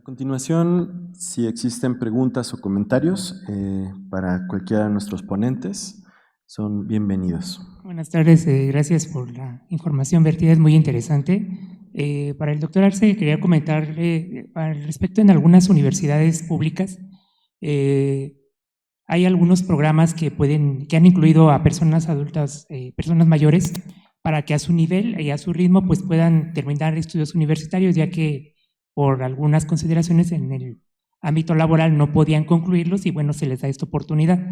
A continuación, si existen preguntas o comentarios para cualquiera de nuestros ponentes, son bienvenidos. Buenas tardes, gracias por la información vertida, es muy interesante. Para el doctor Arce, quería comentarle al respecto en algunas universidades públicas, hay algunos programas que han incluido a personas adultas, personas mayores, para que a su nivel y a su ritmo pues puedan terminar estudios universitarios, ya que por algunas consideraciones en el ámbito laboral no podían concluirlos y bueno, se les da esta oportunidad.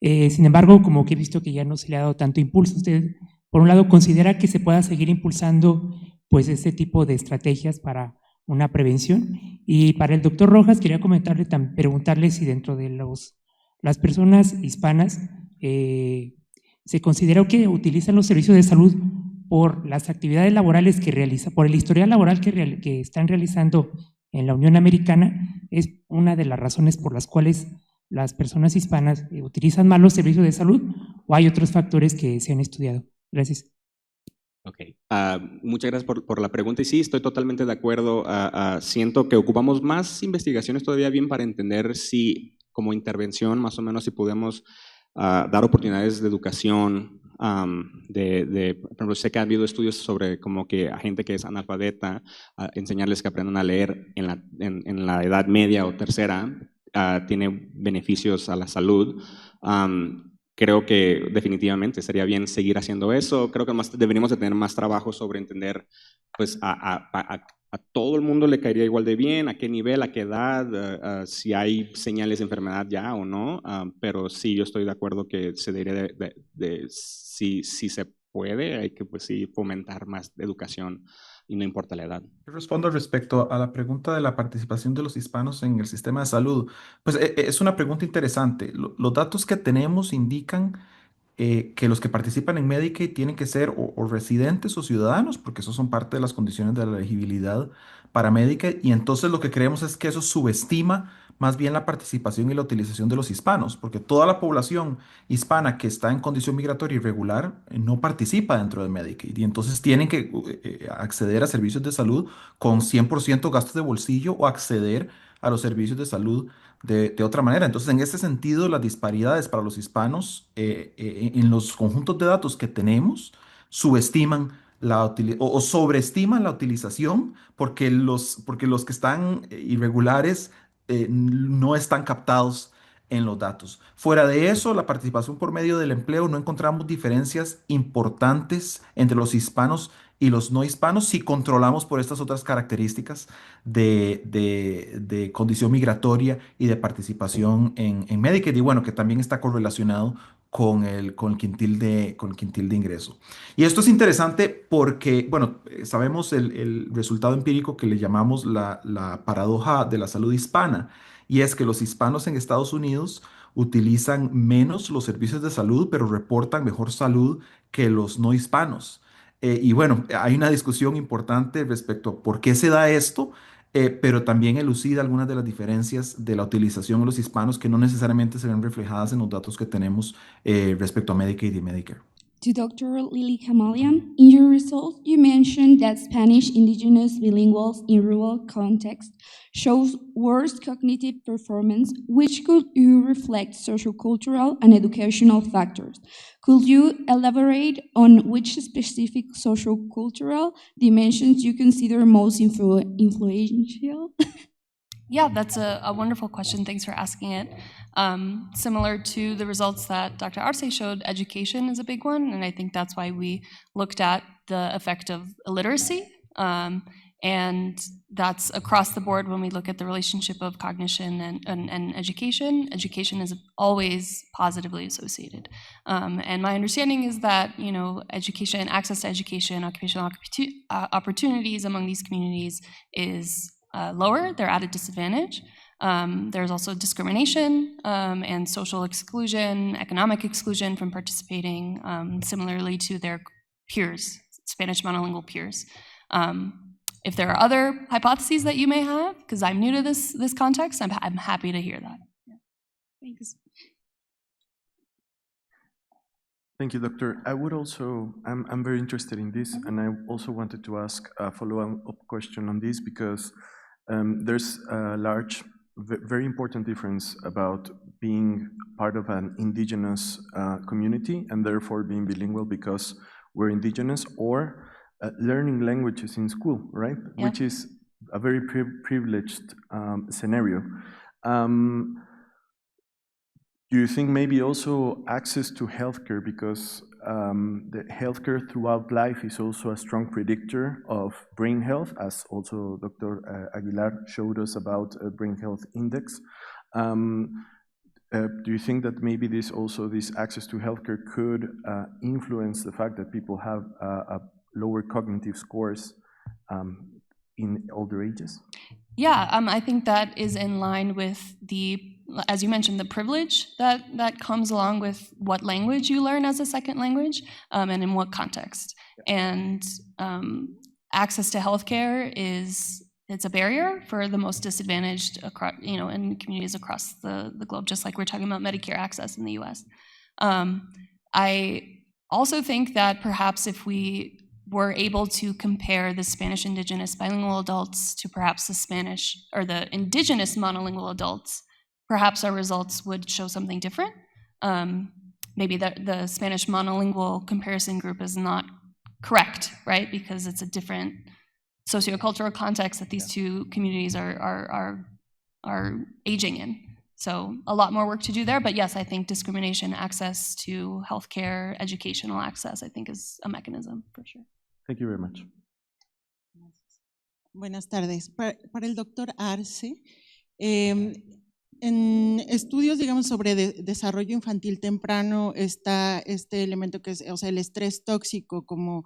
Sin embargo, como que he visto que ya no se le ha dado tanto impulso, ¿usted por un lado considera que se pueda seguir impulsando pues este tipo de estrategias para una prevención? Y para el doctor Rojas quería preguntarle si dentro de las personas hispanas se consideró que utilizan los servicios de salud por las actividades laborales que realiza, por el historial laboral que están realizando en la Unión Americana, es una de las razones por las cuales las personas hispanas utilizan más los servicios de salud, o hay otros factores que se han estudiado. Gracias. Ok, muchas gracias por la pregunta y sí, estoy totalmente de acuerdo. Siento que ocupamos más investigaciones todavía bien para entender si como intervención más o menos si podemos dar oportunidades de educación. Por ejemplo, sé que ha habido estudios sobre como que a gente que es analfabeta, enseñarles que aprendan a leer en la edad media o tercera tiene beneficios a la salud. Creo que definitivamente sería bien seguir haciendo eso. Creo que deberíamos de tener más trabajo sobre entender, pues a todo el mundo le caería igual de bien, a qué nivel, a qué edad, si hay señales de enfermedad ya o no. Pero sí, yo estoy de acuerdo que se debería si se puede, hay que pues sí fomentar más educación y no importa la edad. Respondo respecto a la pregunta de la participación de los hispanos en el sistema de salud. Pues es una pregunta interesante. Los datos que tenemos indican que los que participan en Medicaid tienen que ser o residentes o ciudadanos, porque esos son parte de las condiciones de la elegibilidad para Medicaid, y entonces lo que creemos es que eso subestima más bien la participación y la utilización de los hispanos, porque toda la población hispana que está en condición migratoria irregular no participa dentro de Medicaid, y entonces tienen que acceder a servicios de salud con 100% gastos de bolsillo o acceder a los servicios de salud de otra manera. Entonces, en ese sentido, las disparidades para los hispanos en los conjuntos de datos que tenemos subestiman o sobreestiman la utilización porque los que están irregulares no están captados en los datos. Fuera de eso, la participación por medio del empleo no encontramos diferencias importantes entre los hispanos y los no hispanos si controlamos por estas otras características de condición migratoria y de participación en Medicaid, y bueno, que también está correlacionado con el quintil de ingreso. Y esto es interesante porque, bueno, sabemos el resultado empírico que le llamamos la paradoja de la salud hispana, y es que los hispanos en Estados Unidos utilizan menos los servicios de salud, pero reportan mejor salud que los no hispanos. Y bueno, hay una discusión importante respecto a por qué se da esto, pero también elucida algunas de las diferencias de la utilización de los hispanos que no necesariamente se ven reflejadas en los datos que tenemos respecto a Medicaid y Medicare. To Dr. Lily Kamalian, in your results, you mentioned that Spanish indigenous bilinguals in rural contexts shows worse cognitive performance, which could you reflect social, cultural, and educational factors. Could you elaborate on which specific social, cultural dimensions you consider most influential? Yeah, that's a wonderful question. Thanks for asking it. Similar to the results that Dr. Arce showed, education is a big one, and I think that's why we looked at the effect of illiteracy. And that's across the board when we look at the relationship of cognition and education. Education is always positively associated. And my understanding is that, you know, education, access to education, occupational opportunities among these communities is lower, they're at a disadvantage. There's also discrimination and social exclusion, economic exclusion from participating, similarly to their peers, Spanish monolingual peers. If there are other hypotheses that you may have, because I'm new to this context, I'm happy to hear that. Yeah. Thanks. Thank you, Doctor. I would also, I'm very interested in this, and I also wanted to ask a follow-up question on this because There's a large, very important difference about being part of an indigenous community and therefore being bilingual because we're indigenous, or learning languages in school, right? Yeah. Which is a very privileged scenario. Do you think maybe also access to healthcare, because the healthcare throughout life is also a strong predictor of brain health, as also Dr. Aguilar showed us about a brain health index. Do you think that maybe this access to healthcare could influence the fact that people have a lower cognitive scores in older ages? Yeah, I think that is in line with the, as you mentioned, the privilege that comes along with what language you learn as a second language, and in what context. And access to healthcare it's a barrier for the most disadvantaged across, in communities across the globe, just like we're talking about Medicare access in the U.S. I also think that perhaps if we were able to compare the Spanish indigenous bilingual adults to perhaps the Spanish or the indigenous monolingual adults, perhaps our results would show something different. Maybe the Spanish monolingual comparison group is not correct, right? Because it's a different sociocultural context that these two communities are aging in. So a lot more work to do there, but yes, I think discrimination, access to healthcare, educational access, I think is a mechanism for sure. Thank you very much. Buenas tardes. Para el doctor Arce, en estudios, digamos, sobre desarrollo infantil temprano está este elemento que es, o sea, el estrés tóxico como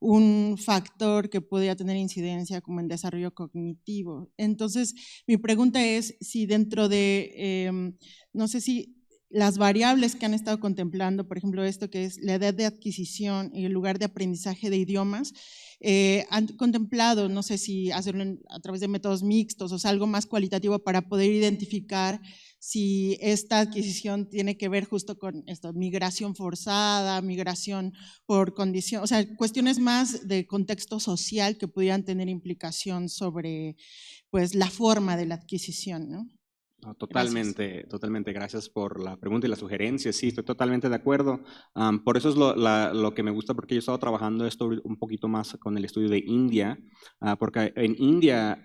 un factor que podría tener incidencia como en desarrollo cognitivo. Entonces, mi pregunta es si dentro de, no sé si las variables que han estado contemplando, por ejemplo, esto que es la edad de adquisición y el lugar de aprendizaje de idiomas, han contemplado, no sé si hacerlo a través de métodos mixtos o sea, algo más cualitativo para poder identificar si esta adquisición tiene que ver justo con esto, migración forzada, migración por condición, o sea, cuestiones más de contexto social que pudieran tener implicación sobre pues, la forma de la adquisición, ¿no? No, totalmente, totalmente. Gracias por la pregunta y la sugerencia. Sí, estoy totalmente de acuerdo. Por eso es lo que me gusta, porque yo he estado trabajando esto un poquito más con el estudio de India, porque en India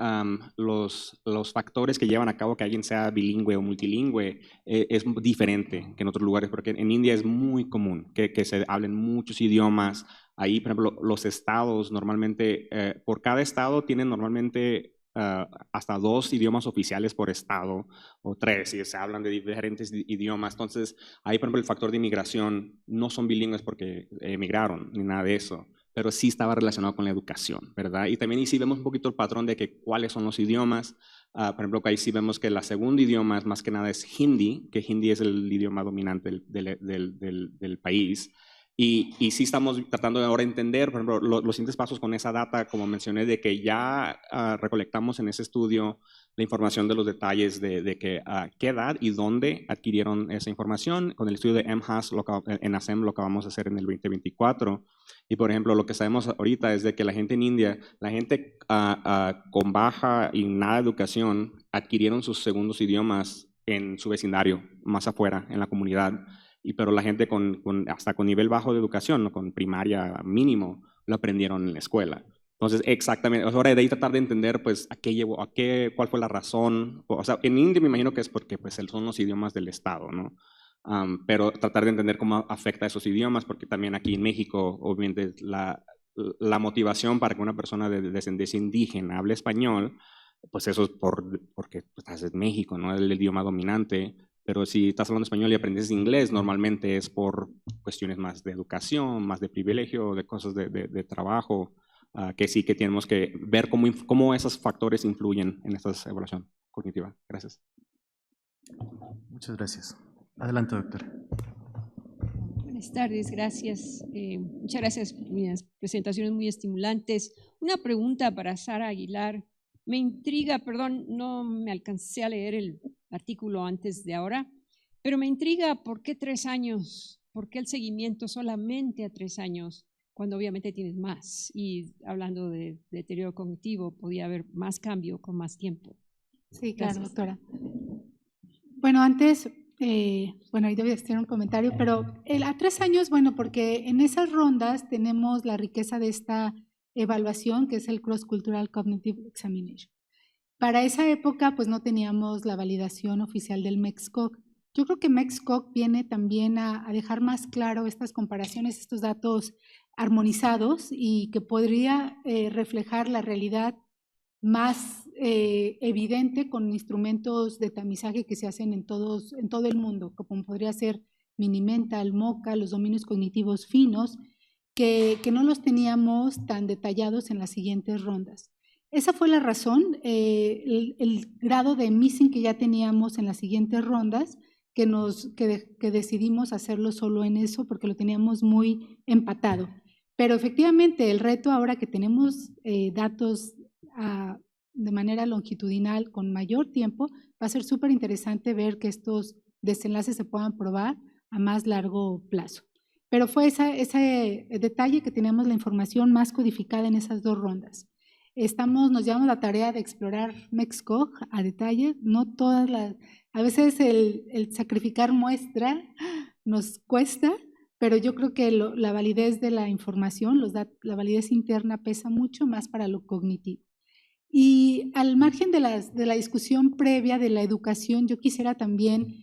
los factores que llevan a cabo que alguien sea bilingüe o multilingüe es diferente que en otros lugares, porque en India es muy común que se hablen muchos idiomas. Ahí, por ejemplo, los estados normalmente, por cada estado tienen normalmente hasta 2 idiomas oficiales por estado, o 3, y se hablan de diferentes idiomas. Entonces, ahí, por ejemplo, el factor de inmigración no son bilingües porque emigraron, ni nada de eso, pero sí estaba relacionado con la educación, ¿verdad? Y también ahí sí vemos un poquito el patrón de que cuáles son los idiomas. Por ejemplo, ahí sí vemos que el segundo idioma más que nada es hindi, que hindi es el idioma dominante del país. Y sí estamos tratando de ahora entender, por ejemplo, los siguientes pasos con esa data, como mencioné, de que ya recolectamos en ese estudio la información de los detalles de que qué edad y dónde adquirieron esa información. Con el estudio de MHAS en ASEM lo acabamos de hacer en el 2024. Y, por ejemplo, lo que sabemos ahorita es de que la gente en India, la gente con baja y nada de educación, adquirieron sus segundos idiomas en su vecindario, más afuera, en la comunidad. Pero la gente hasta con nivel bajo de educación, ¿no? Con primaria mínimo, lo aprendieron en la escuela. Entonces, exactamente, ahora de ahí tratar de entender, pues, cuál fue la razón. O sea, en India me imagino que es porque pues, son los idiomas del Estado, ¿no? Pero tratar de entender cómo afecta a esos idiomas, porque también aquí en México, obviamente, la motivación para que una persona de descendencia indígena hable español, pues eso es porque pues, estás en México, ¿no? Es el idioma dominante. Pero si estás hablando español y aprendes inglés, normalmente es por cuestiones más de educación, más de privilegio, de cosas de trabajo, que sí que tenemos que ver cómo esos factores influyen en esta evaluación cognitiva. Gracias. Muchas gracias. Adelante, doctora. Buenas tardes, gracias. Muchas gracias por mis presentaciones muy estimulantes. Una pregunta para Sara Aguilar. Me intriga, perdón, no me alcancé a leer el artículo antes de ahora, pero me intriga por qué 3 años, por qué el seguimiento solamente a 3 años. cuando obviamente tienes más. Y hablando de deterioro cognitivo, podía haber más cambio con más tiempo. Sí, claro, Gracias. doctora. Bueno, antes, bueno, ahí debía hacer un comentario, pero a 3 años, bueno, porque en esas rondas tenemos la riqueza de esta evaluación, que es el Cross Cultural Cognitive Examination. Para esa época, pues no teníamos la validación oficial del MEXCOG. Yo creo que MEXCOG viene también a dejar más claro estas comparaciones, estos datos armonizados y que podría reflejar la realidad más evidente con instrumentos de tamizaje que se hacen en todo el mundo, como podría ser Minimental, MoCA, los dominios cognitivos finos, que no los teníamos tan detallados en las siguientes rondas. Esa fue la razón, el grado de missing que ya teníamos en las siguientes rondas, que decidimos hacerlo solo en eso porque lo teníamos muy empatado. Pero efectivamente el reto ahora que tenemos datos de manera longitudinal con mayor tiempo, va a ser súper interesante ver que estos desenlaces se puedan probar a más largo plazo. Pero fue ese detalle que teníamos la información más codificada en esas 2 rondas. Nos llevamos la tarea de explorar MEXCOG a detalle, no todas a veces el sacrificar muestra nos cuesta, pero yo creo que la validez de la información, la validez interna pesa mucho más para lo cognitivo. Y al margen de la discusión previa de la educación, yo quisiera también,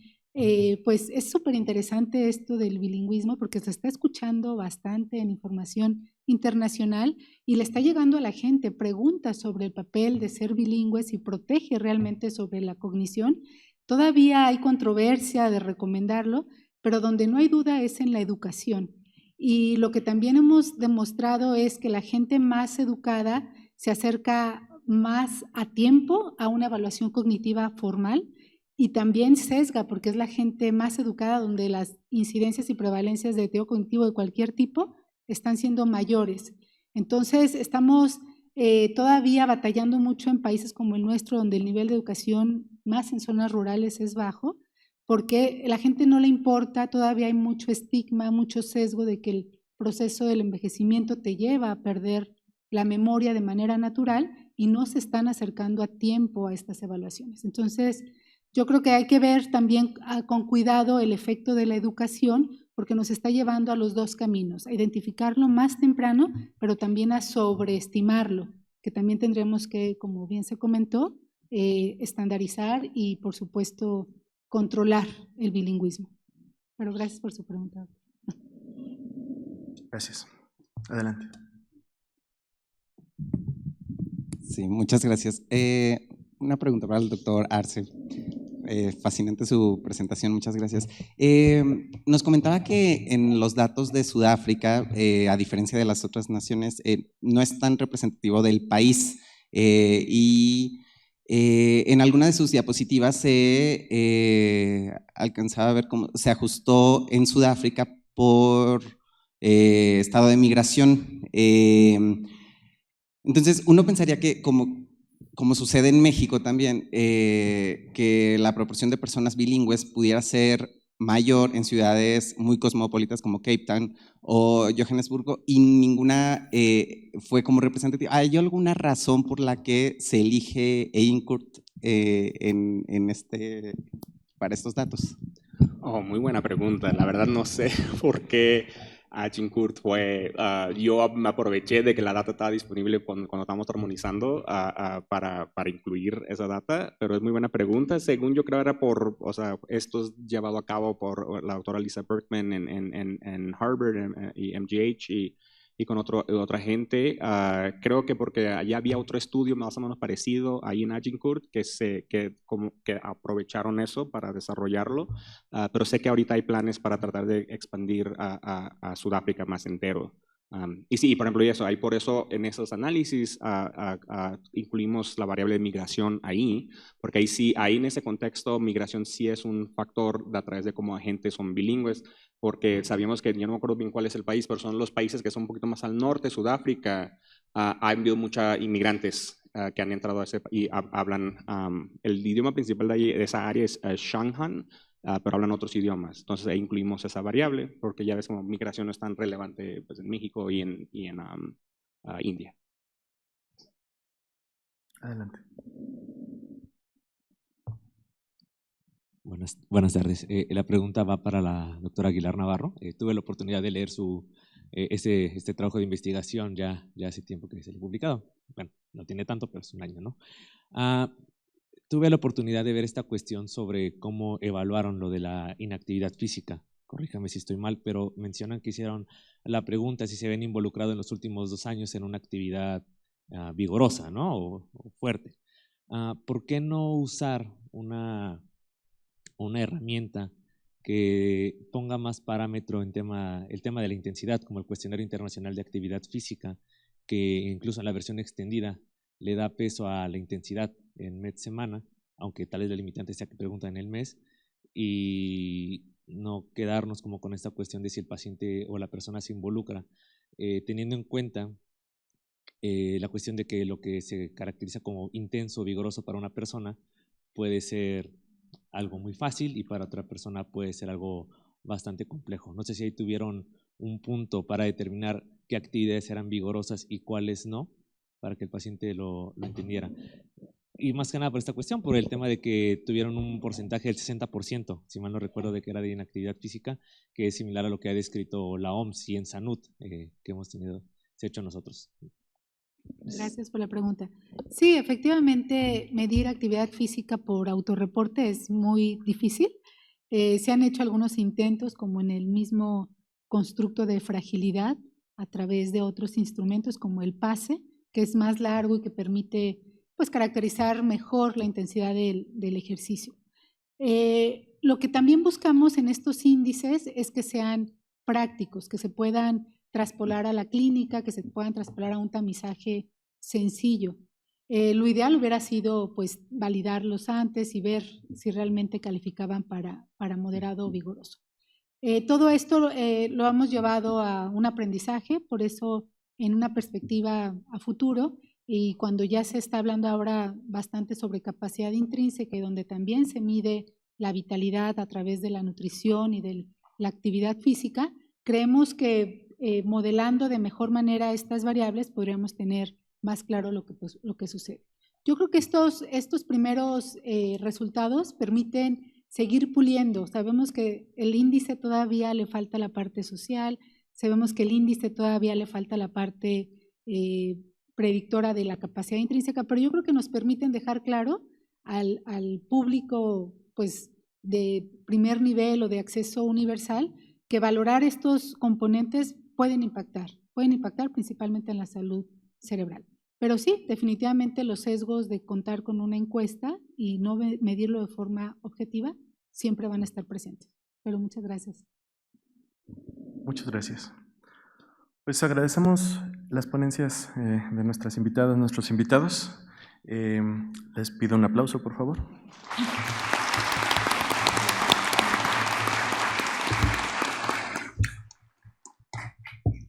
pues es súper interesante esto del bilingüismo porque se está escuchando bastante en información internacional y le está llegando a la gente preguntas sobre el papel de ser bilingüe, si protege realmente sobre la cognición. Todavía hay controversia de recomendarlo, pero donde no hay duda es en la educación. Y lo que también hemos demostrado es que la gente más educada se acerca más a tiempo a una evaluación cognitiva formal y también sesga porque es la gente más educada donde las incidencias y prevalencias de deterioro cognitivo de cualquier tipo están siendo mayores. Entonces estamos todavía batallando mucho en países como el nuestro donde el nivel de educación más en zonas rurales es bajo porque a la gente no le importa, todavía hay mucho estigma, mucho sesgo de que el proceso del envejecimiento te lleva a perder la memoria de manera natural y no se están acercando a tiempo a estas evaluaciones. Entonces, yo creo que hay que ver también con cuidado el efecto de la educación porque nos está llevando a los 2 caminos, a identificarlo más temprano, pero también a sobreestimarlo, que también tendremos que, como bien se comentó, estandarizar y, por supuesto, controlar el bilingüismo. Pero gracias por su pregunta. Gracias. Adelante. Sí, muchas gracias. Una pregunta para el doctor Arce. Fascinante su presentación, muchas gracias. Nos comentaba que en los datos de Sudáfrica, a diferencia de las otras naciones, no es tan representativo del país y en alguna de sus diapositivas se alcanzaba a ver cómo se ajustó en Sudáfrica por estado de migración. Entonces, uno pensaría que como sucede en México también, que la proporción de personas bilingües pudiera ser mayor en ciudades muy cosmopolitas como Cape Town o Johannesburgo y ninguna fue como representativa. ¿Hay alguna razón por la que se elige Agincourt para estos datos? Oh, muy buena pregunta. La verdad no sé por qué Agincourt fue. Yo me aproveché de que la data estaba disponible cuando estábamos armonizando para incluir esa data, pero es muy buena pregunta. Según yo creo era esto es llevado a cabo por la doctora Lisa Berkman en Harvard y MGH y con otra gente. Creo que porque allá había otro estudio más o menos parecido ahí en Agincourt que aprovecharon eso para desarrollarlo, pero sé que ahorita hay planes para tratar de expandir a Sudáfrica más entero. Y sí, por ejemplo, por eso en esos análisis incluimos la variable de migración ahí, porque ahí en ese contexto migración sí es un factor a través de cómo agentes son bilingües, porque sabíamos que, yo no me acuerdo bien cuál es el país, pero son los países que son un poquito más al norte, Sudáfrica, ha habido muchos inmigrantes que han entrado a ese y hablan, el idioma principal de esa área es Shanghan, pero hablan otros idiomas. Entonces ahí incluimos esa variable, porque ya ves como migración no es tan relevante pues, en México y en India. Adelante. Buenas tardes. La pregunta va para la doctora Aguilar Navarro. Tuve la oportunidad de leer este trabajo de investigación ya hace tiempo que se le ha publicado. Bueno, no tiene tanto, pero es un año, ¿no? Tuve la oportunidad de ver esta cuestión sobre cómo evaluaron lo de la inactividad física. Corríjame si estoy mal, pero mencionan que hicieron la pregunta si se ven involucrados en los últimos 2 años en una actividad vigorosa, ¿no? O fuerte. ¿Por qué no usar una herramienta que ponga más parámetro en el tema de la intensidad, como el Cuestionario Internacional de Actividad Física, que incluso en la versión extendida le da peso a la intensidad en mes-semana, aunque tal vez la limitante sea que pregunta en el mes, y no quedarnos como con esta cuestión de si el paciente o la persona se involucra, teniendo en cuenta la cuestión de que lo que se caracteriza como intenso o vigoroso para una persona puede ser algo muy fácil y para otra persona puede ser algo bastante complejo. No sé si ahí tuvieron un punto para determinar qué actividades eran vigorosas y cuáles no, para que el paciente lo entendiera. Y más que nada por esta cuestión, por el tema de que tuvieron un porcentaje del 60%, si mal no recuerdo, de que era de inactividad física, que es similar a lo que ha descrito la OMS y en SANUD, que hemos hecho nosotros. Gracias por la pregunta. Sí, efectivamente, medir actividad física por autorreporte es muy difícil. Se han hecho algunos intentos, como en el mismo constructo de fragilidad, a través de otros instrumentos como el PASE, que es más largo y que permite pues, caracterizar mejor la intensidad del ejercicio. Lo que también buscamos en estos índices es que sean prácticos, que se puedan traspolar a la clínica, que se puedan traspolar a un tamizaje sencillo. Lo ideal hubiera sido pues, validarlos antes y ver si realmente calificaban para moderado o vigoroso. Todo esto lo hemos llevado a un aprendizaje, por eso en una perspectiva a futuro, y cuando ya se está hablando ahora bastante sobre capacidad intrínseca y donde también se mide la vitalidad a través de la nutrición y de la actividad física, creemos que modelando de mejor manera estas variables podríamos tener más claro lo que sucede. Yo creo que estos primeros resultados permiten seguir puliendo. Sabemos que el índice todavía le falta la parte social, sabemos que el índice todavía le falta la parte predictora de la capacidad intrínseca, pero yo creo que nos permiten dejar claro al público pues, de primer nivel o de acceso universal que valorar estos componentes pueden impactar principalmente en la salud cerebral. Pero sí, definitivamente los sesgos de contar con una encuesta y no medirlo de forma objetiva siempre van a estar presentes. Pero muchas gracias. Muchas gracias. Pues agradecemos las ponencias de nuestras invitadas, nuestros invitados. Les pido un aplauso, por favor.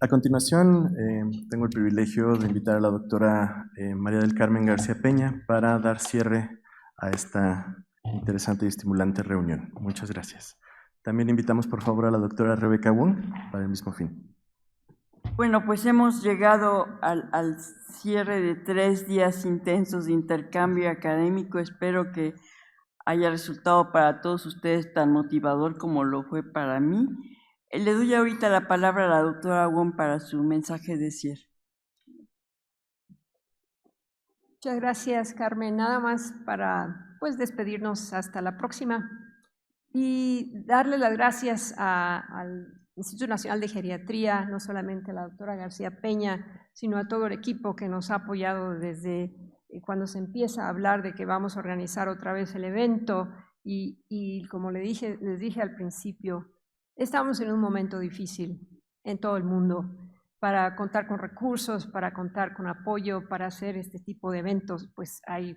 A continuación, tengo el privilegio de invitar a la doctora María del Carmen García Peña para dar cierre a esta interesante y estimulante reunión. Muchas gracias. También invitamos, por favor, a la doctora Rebeca Wong para el mismo fin. Bueno, pues hemos llegado al cierre de 3 días intensos de intercambio académico. Espero que haya resultado para todos ustedes tan motivador como lo fue para mí. Le doy ahorita la palabra a la doctora Wong para su mensaje de cierre. Muchas gracias, Carmen. Nada más para pues, despedirnos hasta la próxima y darle las gracias al Instituto Nacional de Geriatría, no solamente a la doctora García Peña, sino a todo el equipo que nos ha apoyado desde cuando se empieza a hablar de que vamos a organizar otra vez el evento y como les dije al principio, estamos en un momento difícil en todo el mundo para contar con recursos, para contar con apoyo, para hacer este tipo de eventos, pues hay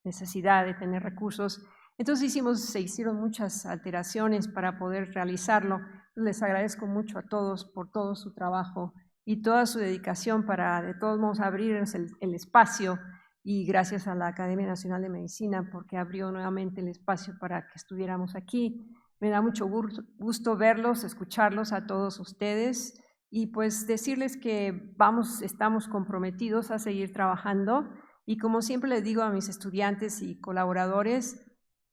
necesidad de tener recursos. Entonces se hicieron muchas alteraciones para poder realizarlo. Les agradezco mucho a todos por todo su trabajo y toda su dedicación para de todos modos abrir el espacio y gracias a la Academia Nacional de Medicina porque abrió nuevamente el espacio para que estuviéramos aquí. Me da mucho gusto verlos, escucharlos a todos ustedes y pues decirles que estamos comprometidos a seguir trabajando y como siempre les digo a mis estudiantes y colaboradores,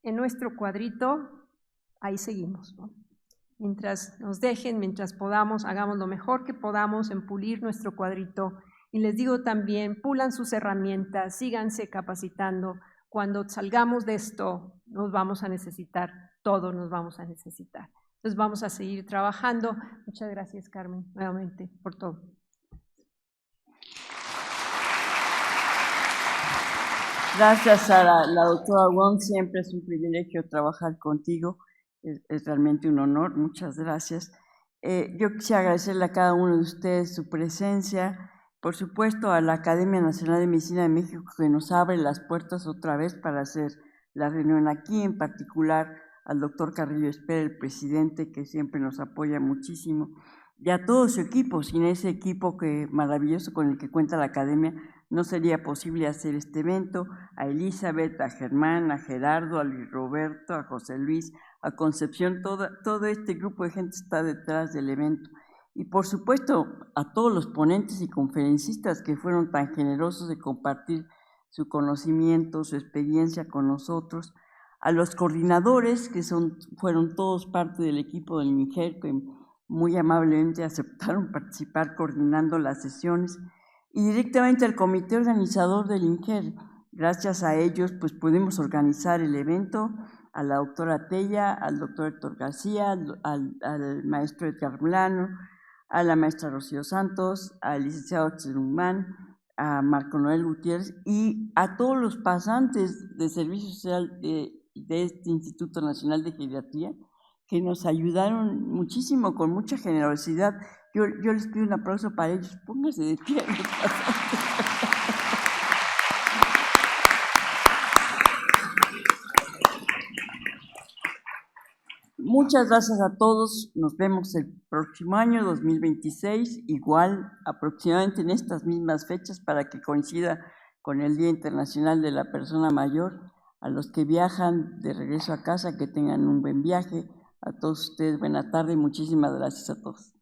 en nuestro cuadrito ahí seguimos, ¿no? Mientras nos dejen, mientras podamos, hagamos lo mejor que podamos en pulir nuestro cuadrito. Y les digo también, pulan sus herramientas, síganse capacitando. Cuando salgamos de esto, nos vamos a necesitar, todos nos vamos a necesitar. Entonces vamos a seguir trabajando. Muchas gracias, Carmen, nuevamente, por todo. Gracias, Sara. La doctora Wong, siempre es un privilegio trabajar contigo. Es realmente un honor. Muchas gracias. Yo quisiera agradecerle a cada uno de ustedes su presencia. Por supuesto, a la Academia Nacional de Medicina de México, que nos abre las puertas otra vez para hacer la reunión aquí, en particular al doctor Carrillo Espera, el presidente, que siempre nos apoya muchísimo, y a todo su equipo. Sin ese equipo maravilloso con el que cuenta la Academia, no sería posible hacer este evento. A Elizabeth, a Germán, a Gerardo, a Luis Roberto, a José Luis, a Concepción, todo este grupo de gente está detrás del evento. Y por supuesto a todos los ponentes y conferencistas que fueron tan generosos de compartir su conocimiento, su experiencia con nosotros, a los coordinadores que fueron todos parte del equipo del INGER, que muy amablemente aceptaron participar coordinando las sesiones, y directamente al comité organizador del INGER. Gracias a ellos pues pudimos organizar el evento, a la doctora Tella, al doctor Héctor García, al maestro Edgar Mulano, a la maestra Rocío Santos, al licenciado Axel Humán, a Marco Noel Gutiérrez y a todos los pasantes de Servicio Social de este Instituto Nacional de Geriatría que nos ayudaron muchísimo, con mucha generosidad. Yo les pido un aplauso para ellos. Pónganse de pie. Muchas gracias a todos. Nos vemos el próximo año, 2026, igual aproximadamente en estas mismas fechas para que coincida con el Día Internacional de la Persona Mayor. A los que viajan de regreso a casa, que tengan un buen viaje. A todos ustedes, buena tarde y muchísimas gracias a todos.